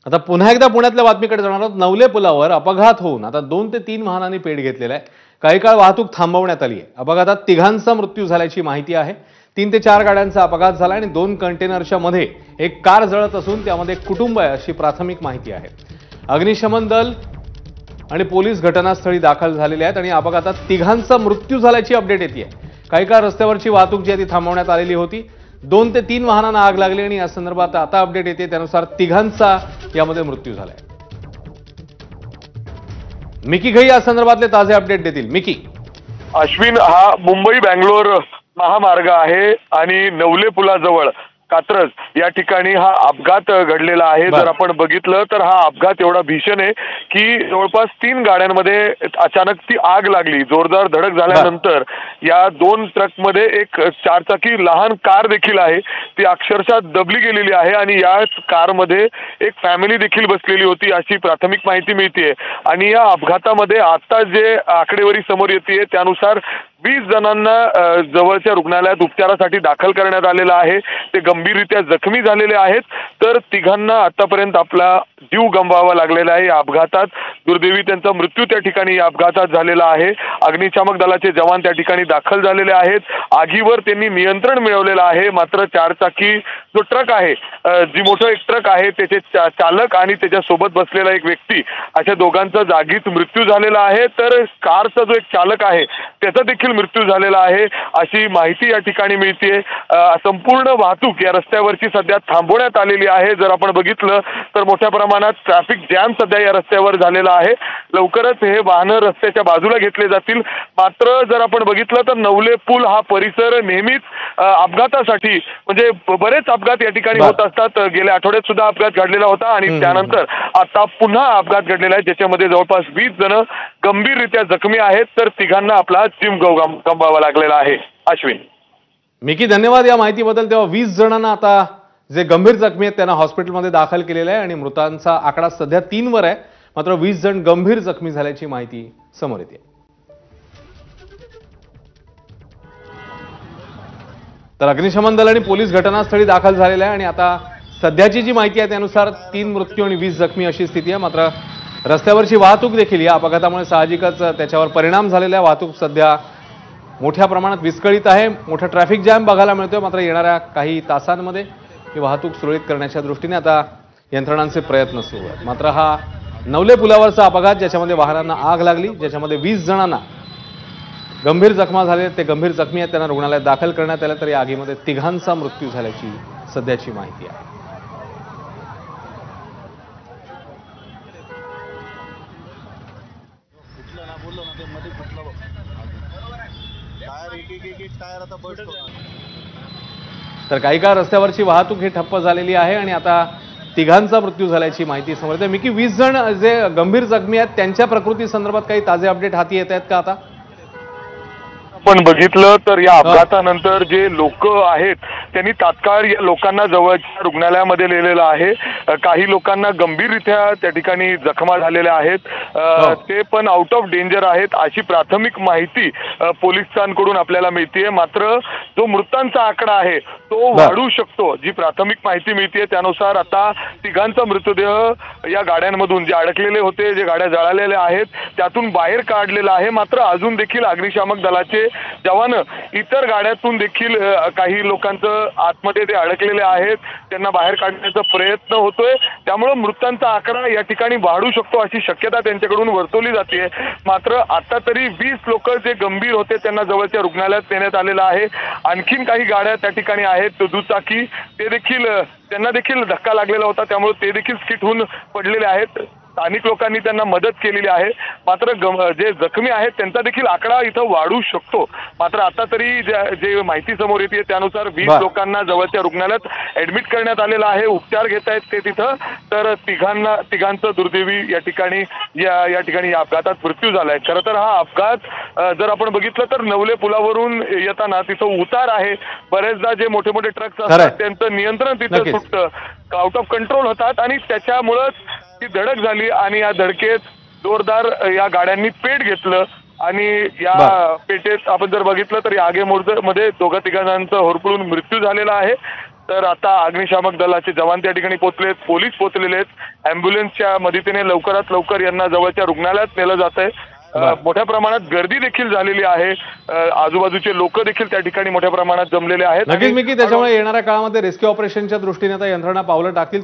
आता पुन्हा एकदा पुण्यातल्या बातमीकडे जाणार आहोत। नवले पुलावर अपघात होऊन आता 2 ते 3 वाहनांनी पेट घेतलेला आहे। काही काळ वाहतूक थांबवण्यात आली आहे। अपघातात तिघांचा मृत्यू झाल्याची माहिती आहे। 3 ते 4 गाड्यांचा अपघात झाला आणि 2 कंटेनरच्या मध्ये एक कार जळत असून त्यामध्ये एक कुटुंब आहे अशी प्राथमिक माहिती आहे। अग्निशमन दल आणि पोलीस घटनास्थळी दाखल झालेले आहेत आणि अपघातात तिघांचा मृत्यू झाल्याची अपडेट येते। काही काळ रस्त्यावरची वाहतूक जी आहे ती थांबवण्यात आलेली होती। 2 ते 3 वाहनांना आग लागली आणि या संदर्भात आता अपडेट येते त्यानुसार तिघांचा यामध्ये मृत्यू झालाय। मिकी घई या संदर्भातले ताजे अपडेट देतील। मिकी। अश्विन, हा मुंबई बेंगलोर महामार्ग आहे आणि नवले पुलाजवळ कात्रज या ठिकाणी हा अपघात घडलेला आहे। जर आपण बघितलं तर हा अपघात एवढा भीषण आहे की जवळपास 3 गाड्यांमध्ये अचानक ती आग लागली। जोरदार धडक झाल्यानंतर या 2 ट्रकमध्ये एक 4 चाकी लहान कार देखील आहे, ती अक्षरशः दबली गेलेली आहे आणि या कारमध्ये एक फॅमिली देखील बसलेली होती अशी प्राथमिक माहिती मिळते। आणि या अपघातामध्ये आता जे आकडेवारी समोर येते त्यानुसार 20 जणांना जवळच्या रुग्णालयात उपचारासाठी दाखल करण्यात आलेलं आहे। ते गंभीररित्या जखमी झालेले आहेत, तर तिघांना आतापर्यंत आपला जीव गमवावा लागलेला आहे। या अपघातात दुर्दैवी त्यांचा मृत्यू त्या ठिकाणी या अपघातात झालेला आहे। अग्निशामक दलाचे जवान त्या ठिकाणी दाखल झालेले आहेत। आगीवर त्यांनी नियंत्रण मिळवलेलं आहे। मात्र 4 चाकी जो ट्रक आहे, जी मोठा एक ट्रक आहे, त्याचे चालक आणि त्याच्यासोबत बसलेला एक व्यक्ती अशा दोघांचा जागीच मृत्यू झालेला आहे। तर कारचा जो एक चालक आहे त्याचा देखील मृत्यू झालेला आहे अशी माहिती या ठिकाणी मिळते। संपूर्ण वाहतूक या रस्त्यावरची सध्या थांबवण्यात आलेली आहे। जर आपण बघितलं तर मोठ्या प्रमाणात ट्रॅफिक जॅम सध्या या रस्त्यावर झालेला आहे। लवकरच हे वाहनं रस्त्याच्या बाजूला घेतले जातील। मात्र जर आपण बघितलं तर नवले पूल हा परिसर नेहमीच अपघातासाठी म्हणजे बरेच अपघात या ठिकाणी होत असतात। गेल्या आठवड्यात सुद्धा अपघात घडलेला होता आणि त्यानंतर आता पुन्हा अपघात घडलेला आहे ज्याच्यामध्ये जवळपास 20 जण गंभीररित्या जखमी आहेत, तर तिघांना आपला जीव गमवावा लागलेला आहे। अश्विन। मिकी, धन्यवाद या माहितीबद्दल। तेव्हा 20 जणांना आता जे गंभीर जखमी आहेत त्यांना हॉस्पिटलमध्ये दाखल केलेलं आहे आणि मृतांचा आकडा सध्या 3 वर आहे। मात्र 20 जण गंभीर जखमी झाल्याची माहिती समोर येते। तर अग्निशमन दल आणि पोलीस घटनास्थळी दाखल झालेले आहे आणि आता सध्याची जी माहिती आहे त्यानुसार 3 मृत्यू आणि 20 जखमी अशी स्थिती आहे। मात्र रस्त्यावरची वाहतूक देखील या अपघातामुळे साहजिकच त्याच्यावर परिणाम झालेला आहे। वाहतूक सध्या मोठ्या प्रमाणात विस्कळीत आहे। मोठा ट्रॅफिक जॅम बघायला मिळतोय। मात्र येणाऱ्या काही तासांमध्ये ही वाहतूक सुरळीत करण्याच्या दृष्टीने आता यंत्रणांचे प्रयत्न सुरू आहेत। मात्र हा नवले पुलावरचा अपघात ज्याच्यामध्ये वाहनांना आग लागली, ज्याच्यामध्ये 20 जणांना गंभीर जखमा झाले, ते गंभीर जखमी आहेत, त्यांना रुग्णालयात दाखल करण्यात आलं। तर या आगीमध्ये तिघांचा मृत्यू झाल्याची सध्याची माहिती आहे। तर काही काळ रस्त्यावरची वाहतूक ही ठप्प झालेली आहे आणि आता तिघांचा मृत्यू झाल्याची माहिती समोर येते। मिकी, 20 जण जे गंभीर जखमी आहेत त्यांच्या प्रकृती संदर्भात काही ताजे अपडेट हाती येत आहेत का आता? आपण बघितलं तर या अपघातानंतर जे लोक आहेत त्यांनी तात्काळ या लोकांना जवळच्या रुग्णालयामध्ये नेलेलं आहे। काही लोकांना गंभीररित्या त्या ठिकाणी जखमा झालेल्या आहेत, ते पण आउट ऑफ डेंजर आहेत अशी प्राथमिक माहिती पोलिसांकडून आपल्याला मिळते। मात्र जो मृतांचा आकडा आहे तो वाढू शकतो। जी प्राथमिक माहिती मिळते त्यानुसार आता तिघांचा मृतदेह या गाड्यांमधून जे अडकलेले होते, जे गाड्या जळालेल्या आहेत त्यातून बाहेर काढलेला आहे। मात्र अजून देखील अग्निशामक दलाचे जवान इतर गाड्यातून देखील काही लोकांचं आतमध्ये ते अडकलेले आहेत, त्यांना बाहेर काढण्याचा प्रयत्न होतोय। त्यामुळे मृतांचा आकडा या ठिकाणी वाढू शकतो अशी शक्यता त्यांच्याकडून वर्तवली जाते। मात्र आता तरी 20 लोक जे गंभीर होते त्यांना जवळच्या रुग्णालयात नेण्यात आलेलं आहे। आणखीन काही गाड्या त्या ठिकाणी आहेत दुचाकी, ते देखील त्यांना देखील धक्का लागलेला होता, त्यामुळे ते देखील स्किट होऊन पडलेले आहेत। स्थानिक लोकांनी त्यांना मदत केलेली आहे। मात्र जे जखमी आहेत त्यांचा देखील आकडा इथं वाढू शकतो। मात्र आता तरी जे माहिती समोर येते त्यानुसार 20 लोकांना जवळच्या रुग्णालयात ऍडमिट करण्यात आलेलं आहे, उपचार घेत आहेत ते तिथं। तर तिघांचं दुर्दैवी या ठिकाणी या अपघातात मृत्यू झालाय। खरं तर हा अपघात जर आपण बघितलं तर नवले पुलावरून येताना तिथं उतार आहे, बरेचदा जे मोठे मोठे ट्रक्स असतात त्यांचं नियंत्रण तिथं सुटतं, आउट ऑफ कंट्रोल होतात आणि त्याच्यामुळेच ती धडक झाली आणि या धडकेत जोरदार या गाड्यांनी पेट घेतलं आणि या पेटेत आपण जर बघितलं तर या आगीमध्ये 2-3 जणांचा होरपळून मृत्यू झालेला आहे। तर आता अग्निशामक दलाचे जवान त्या ठिकाणी पोहोचलेत, पोलीस पोहोचलेले आहेत. अँब्युलन्सच्या मदतीने लवकरात लवकर यांना जवळच्या रुग्णालयात नेलं जात आहे. मोठ्या प्रमाणात गर्दी देखील झालेली आहे. आजूबाजूचे लोक देखील त्या ठिकाणी मोठ्या प्रमाणात जमलेले आहेत. नक्कीच मिकी, त्याच्यामुळे येणाऱ्या काळामध्ये रेस्क्यू ऑपरेशनच्या दृष्टीने आता यंत्रणा पावलं टाकतील.